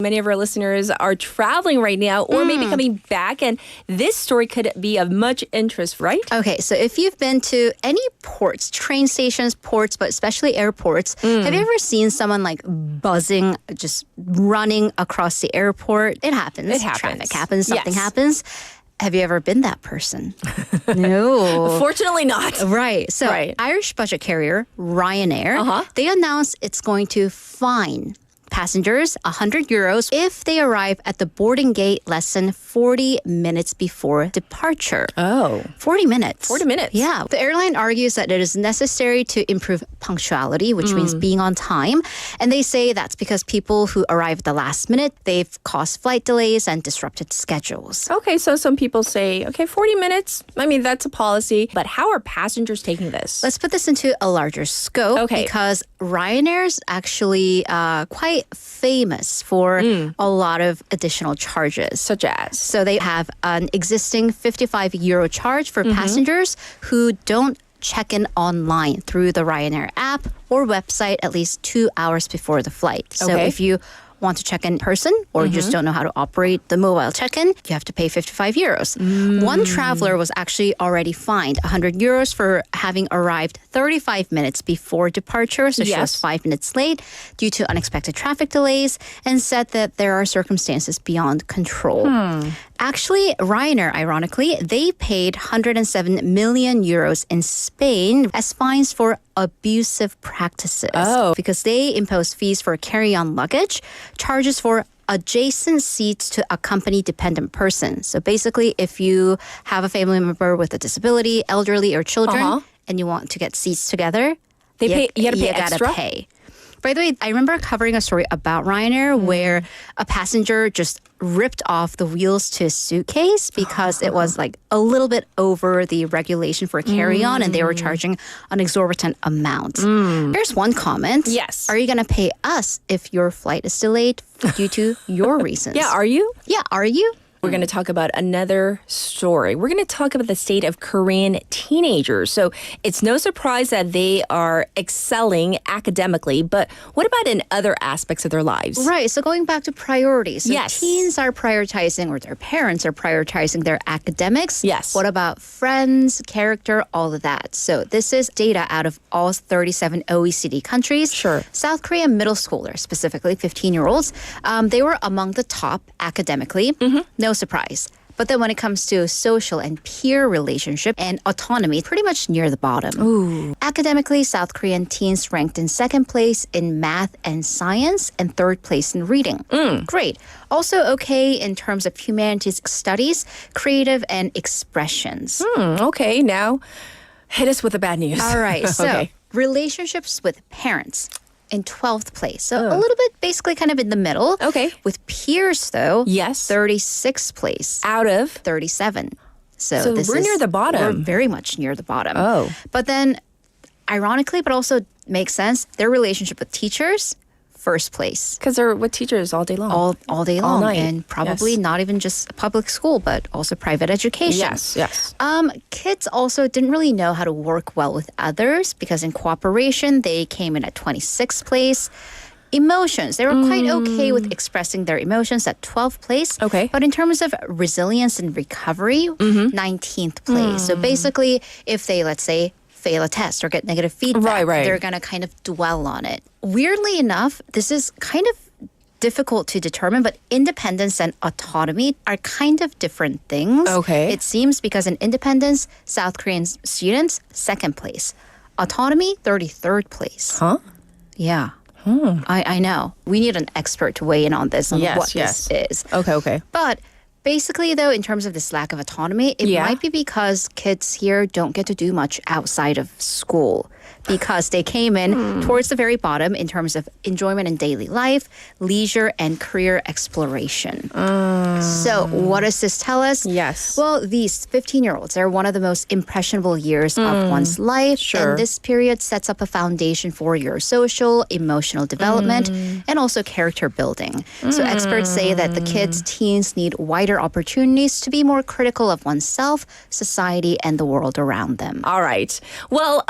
Many of our listeners are traveling right now or maybe coming back, and this story could be of much interest, right? Okay, so if you've been to any ports, train stations, ports, but especially airports, have you ever seen someone like buzzing, just running across the airport? It happens. It happens. Traffic happens. Something Yes. happens. Have you ever been that person? No. Fortunately not. Right. So Right. Irish budget carrier Ryanair, they announced it's going to fine passengers €100 if they arrive at the boarding gate less than 40 minutes before departure. Oh. 40 minutes. 40 minutes. Yeah. The airline argues that it is necessary to improve punctuality, which means being on time. And they say that's because people who arrive at the last minute, they've caused flight delays and disrupted schedules. Okay, so some people say, okay, 40 minutes. I mean, that's a policy. But how are passengers taking this? Let's put this into a larger scope Okay. because Ryanair's actually quite famous for a lot of additional charges. Such as? So they have an existing €55 charge for passengers who don't check in online through the Ryanair app or website at least 2 hours before the flight. So Okay. if you want to check in person or just don't know how to operate the mobile check-in, you have to pay €55. One traveler was actually already fined €100 for having arrived 35 minutes before departure. So she was Yes. 5 minutes late due to unexpected traffic delays and said that there are circumstances beyond control. Actually, Ryanair, ironically, they paid €107 million in Spain as fines for abusive practices. Oh. Because they imposed fees for carry-on luggage, charges for adjacent seats to accompany dependent person. So basically, if you have a family member with a disability, elderly, or children, and you want to get seats together, You gotta pay gotta extra? pay. By the way, I remember covering a story about Ryanair where a passenger just ripped off the wheels to his suitcase because it was like a little bit over the regulation for carry-on and they were charging an exorbitant amount. Here's one comment. Yes. Are you going to pay us if your flight is delayed due to your reasons? Yeah, are you? Yeah, are you? We're going to talk about another story. We're going to talk about the state of Korean teenagers. So it's no surprise that they are excelling academically, but what about in other aspects of their lives? Right. So going back to priorities. So Yes. teens are prioritizing, or their parents are prioritizing their academics. Yes. What about friends, character, all of that? So this is data out of all 37 OECD countries. Sure. South Korean middle schoolers, specifically 15-year-olds, they were among the top academically. No surprise. But then when it comes to social and peer relationship and autonomy, pretty much near the bottom. Ooh. Academically, South Korean teens ranked in second place in math and science and third place in reading. Great. Also okay in terms of humanities studies, creative and expressions. Okay, now hit us with the bad news. All right. So Okay. relationships with parents in 12th place. So a little bit basically kind of in the middle. Okay. With peers, though, Yes. 36th place. Out of? 37. So this we're is- near the bottom. We're very much near the bottom. Oh. But then, ironically, but also makes sense, their relationship with teachers, first place. Because they're with teachers all day long. All day long. night. And probably Yes. not even just public school, but also private education. Yes. Kids also didn't really know how to work well with others because in cooperation, they came in at 26th place. Emotions, they were quite okay with expressing their emotions at 12th place. Okay. But in terms of resilience and recovery, 19th place. So basically, if they, let's say, fail a test or get negative feedback, Right. they're going to kind of dwell on it. Weirdly enough, this is kind of difficult to determine, but independence and autonomy are kind of different things. Okay. It seems because in independence, South Korean students, second place. Autonomy, 33rd place. Huh? Yeah. I know. We need an expert to weigh in on this, on what this is. Okay. But basically, though, in terms of this lack of autonomy, it Yeah. might be because kids here don't get to do much outside of school because they came in towards the very bottom in terms of enjoyment in daily life, leisure, and career exploration. So what does this tell us? Yes. Well, these 15-year-olds are one of the most impressionable years of one's life. Sure. And this period sets up a foundation for your social, emotional development, and also character building. So experts say that the kids, teens need wider opportunities to be more critical of oneself, society, and the world around them. All right. Well,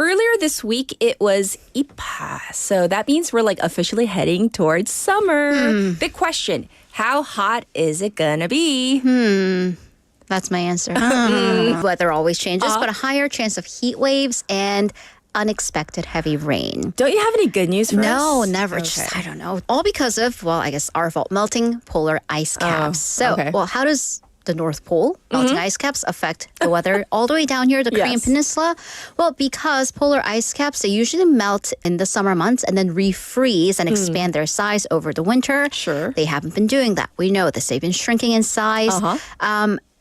earlier this week, it was Ipa. So that means we're like officially heading towards summer. Big question. How hot is it gonna be? That's my answer. Weather always changes, but a higher chance of heat waves and unexpected heavy rain. Don't you have any good news for us? No, never. Just, I don't know. All because of, well, I guess our fault, melting polar ice caps. How does the North Pole melting ice caps affect the weather all the way down here, the Korean Peninsula? Well, because polar ice caps, they usually melt in the summer months and then refreeze and expand their size over the winter. Sure. They haven't been doing that. We know this. They've been shrinking in size.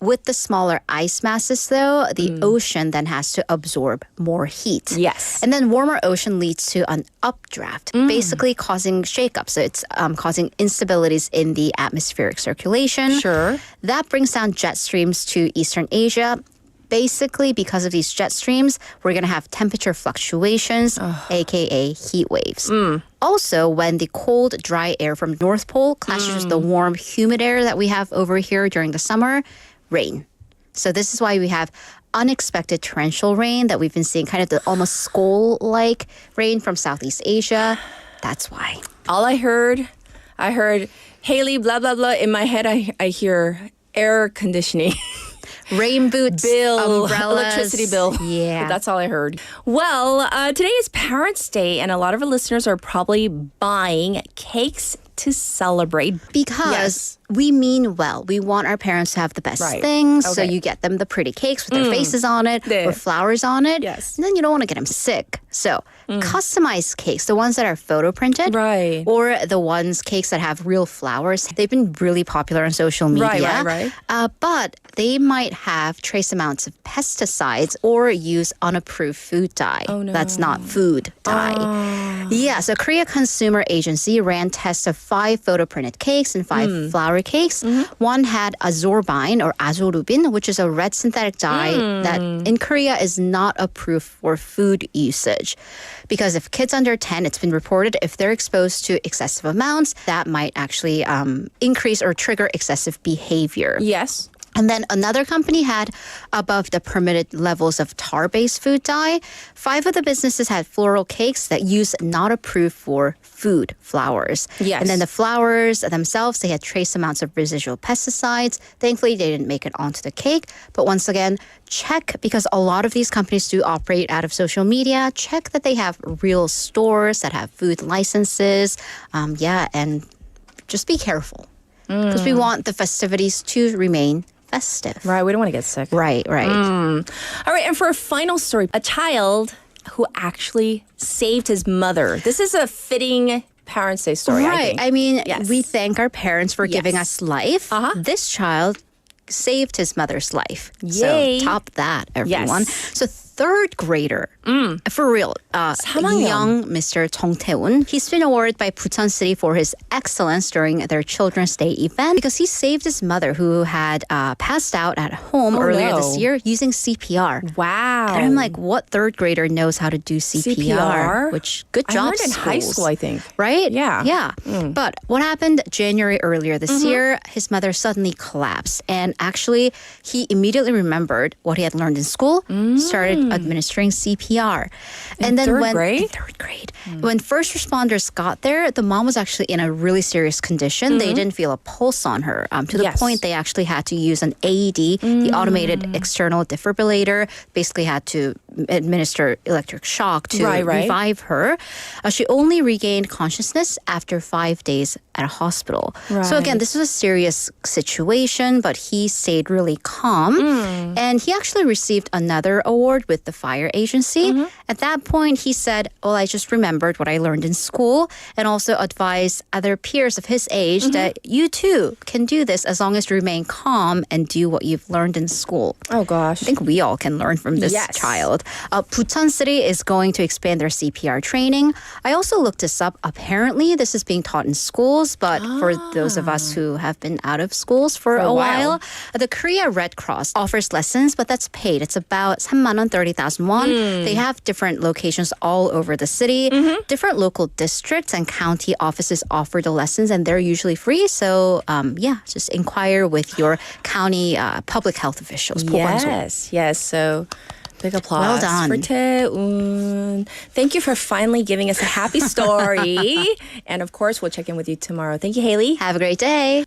With the smaller ice masses, though, the ocean then has to absorb more heat. Yes. And then warmer ocean leads to an updraft, basically causing shakeups. So it's causing instabilities in the atmospheric circulation. Sure. That brings down jet streams to Eastern Asia. Basically, because of these jet streams, we're going to have temperature fluctuations, aka heat waves. Also, when the cold, dry air from North Pole clashes with the warm, humid air that we have over here during the summer, rain. So this is why we have unexpected torrential rain that we've been seeing, kind of the almost skull-like rain from Southeast Asia. That's why. All I heard Haley, blah, blah, blah. In my head, I hear air conditioning. Rain boots, bill, umbrellas. electricity bill. Yeah. That's all I heard. Well, today is Parents' Day, and a lot of our listeners are probably buying cakes to celebrate. Because we mean well. We want our parents to have the best things. So you get them the pretty cakes with their faces on it or flowers on it. Yes. And then you don't want to get them sick. So customized cakes, the ones that are photo printed. Right. Or the cakes that have real flowers. They've been really popular on social media. Right. But they might have trace amounts of pesticides or use unapproved food dye. Oh, no. That's not food dye. Yeah, so Korea Consumer Agency ran tests of 5 photo printed cakes and 5 flower cakes. One had azorbine or azorubin, which is a red synthetic dye that in Korea is not approved for food usage. Because if kids under 10, it's been reported, if they're exposed to excessive amounts, that might actually increase or trigger excessive behavior. Yes. And then another company had above the permitted levels of tar-based food dye. 5 of the businesses had floral cakes that use not approved for food flowers. Yes. And then the flowers themselves, they had trace amounts of residual pesticides. Thankfully, they didn't make it onto the cake. But once again, check, because a lot of these companies do operate out of social media. Check that they have real stores that have food licenses. And just be careful. Because we want the festivities to remain festive. Right, we don't want to get sick. Right. All right, and for a final story, a child who actually saved his mother. This is a fitting Parents' Day story, I think. I mean, we thank our parents for giving us life. This child saved his mother's life. Yay. So top that, everyone. Yes. So 3rd grader, for real, young Mr. Jung Tae-un, he's been awarded by Busan City for his excellence during their Children's Day event because he saved his mother who had passed out at home earlier this year using CPR. Wow. And I'm like, what 3rd grader knows how to do CPR? Which, good job, I learned in high school, I think. Right? Yeah. But what happened January earlier this year, his mother suddenly collapsed. And actually, he immediately remembered what he had learned in school, started administering CPR. In third grade? When first responders got there, the mom was actually in a really serious condition. They didn't feel a pulse on her to the point they actually had to use an AED, the automated external defibrillator, basically had to administer electric shock to revive her. She only regained consciousness after 5 days at a hospital. So again, this was a serious situation, but he stayed really calm. And he actually received another award with the fire agency. At that point, he said, well, I just remembered what I learned in school and also advised other peers of his age that you too can do this as long as you remain calm and do what you've learned in school. Oh, gosh. I think we all can learn from this child. Busan City is going to expand their CPR training. I also looked this up. Apparently, this is being taught in schools, but for those of us who have been out of schools for a while, the Korea Red Cross offers lessons, but that's paid. It's about 3만 원, 30,000 won. They have different locations all over the city. Different local districts and county offices offer the lessons, and they're usually free. So, just inquire with your county public health officials. Yes. So Big applause Well done. for Tae-un. Thank you for finally giving us a happy story. And of course, we'll check in with you tomorrow. Thank you, Haley. Have a great day.